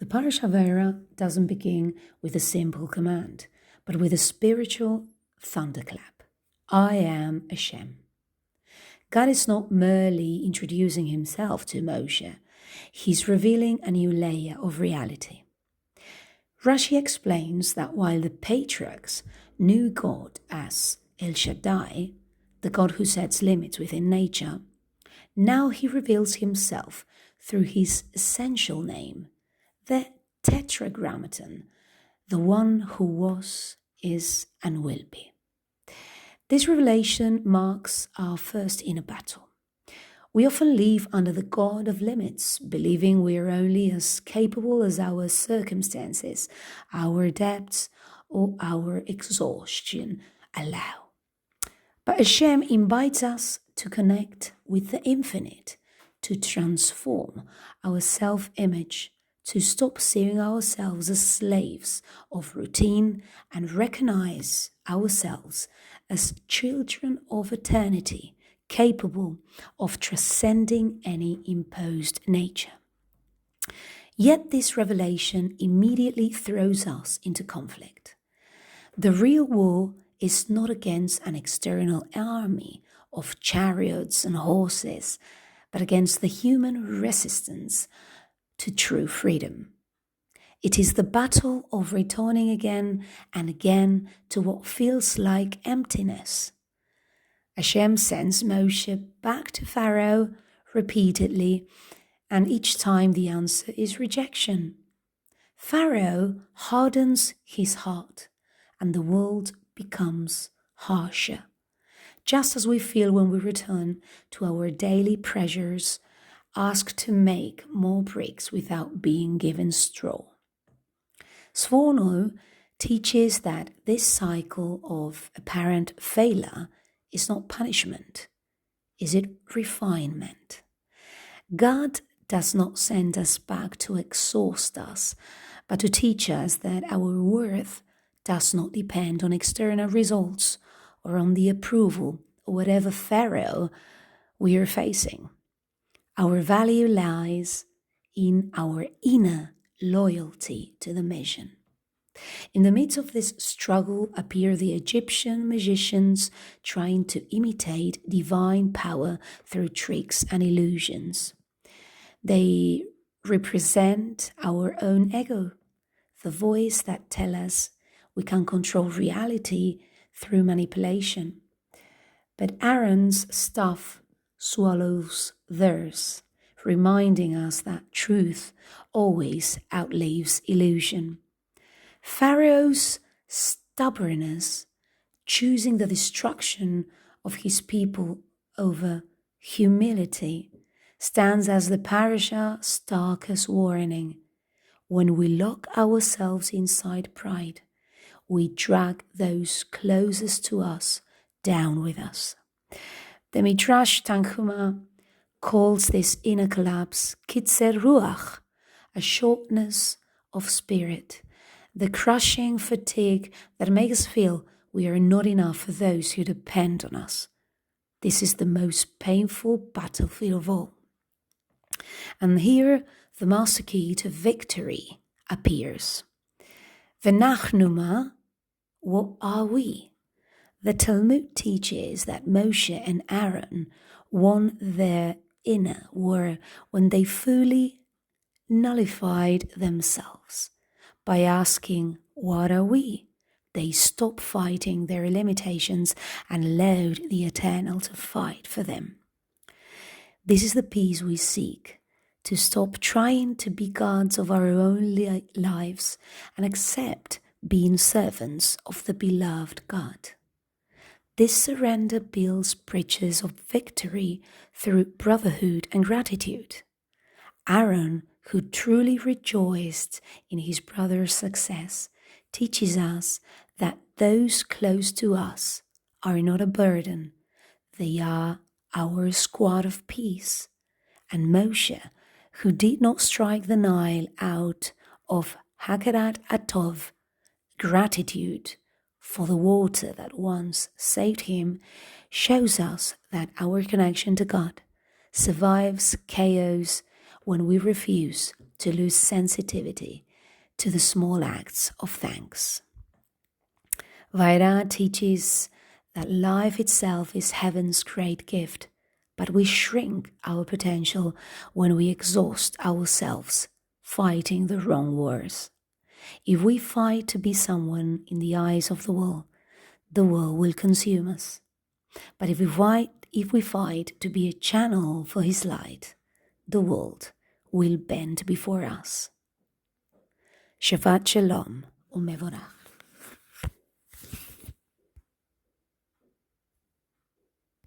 The Parasha Vayera doesn't begin with a simple command, but with a spiritual thunderclap. I am Hashem. God is not merely introducing himself to Moshe, he's revealing a new layer of reality. Rashi explains that while the patriarchs knew God as El Shaddai, the God who sets limits within nature, now he reveals himself through his essential name, the Tetragrammaton, the one who was, is, and will be. This revelation marks our first inner battle. We often live under the god of limits, believing we are only as capable as our circumstances, our debts, or our exhaustion allow. But Hashem invites us to connect with the infinite, to transform our self-image, to stop seeing ourselves as slaves of routine and recognize ourselves as children of eternity, capable of transcending any imposed nature. Yet this revelation immediately throws us into conflict. The real war is not against an external army of chariots and horses, but against the human resistance to true freedom. It is the battle of returning again and again to what feels like emptiness. Hashem sends Moshe back to Pharaoh repeatedly, and each time the answer is rejection. Pharaoh hardens his heart, and the world becomes harsher, just as we feel when we return to our daily pressures, asked to make more bricks without being given straw. Sforno teaches that this cycle of apparent failure is not punishment, is it refinement? God does not send us back to exhaust us, but to teach us that our worth does not depend on external results or on the approval of whatever Pharaoh we are facing. Our value lies in our inner loyalty to the mission. In the midst of this struggle appear the Egyptian magicians trying to imitate divine power through tricks and illusions. They represent our own ego, the voice that tells us we can control reality through manipulation. But Aaron's staff swallows theirs, reminding us that truth always outlives illusion. Pharaoh's stubbornness, choosing the destruction of his people over humility, stands as the parasha's starkest warning. When we lock ourselves inside pride, we drag those closest to us down with us. The Midrash Tanchuma calls this inner collapse kitzer ruach, a shortness of spirit, the crushing fatigue that makes us feel we are not enough for those who depend on us. This is the most painful battlefield of all. And here the master key to victory appears. V'nachnuma, what are we? The Talmud teaches that Moshe and Aaron won their inner war when they fully nullified themselves. By asking, what are we? They stopped fighting their limitations and allowed the Eternal to fight for them. This is the peace we seek, to stop trying to be gods of our own lives and accept being servants of the beloved God. This surrender builds bridges of victory through brotherhood and gratitude. Aaron, who truly rejoiced in his brother's success, teaches us that those close to us are not a burden, they are our squad of peace. And Moshe, who did not strike the Nile out of Hakarat Atov, gratitude for the water that once saved him, shows us that our connection to God survives chaos when we refuse to lose sensitivity to the small acts of thanks. Vaira teaches that life itself is heaven's great gift, but we shrink our potential when we exhaust ourselves fighting the wrong wars. If we fight to be someone in the eyes of the world will consume us. But if we fight to be a channel for his light, the world will bend before us. Shabbat Shalom u'Mevorach.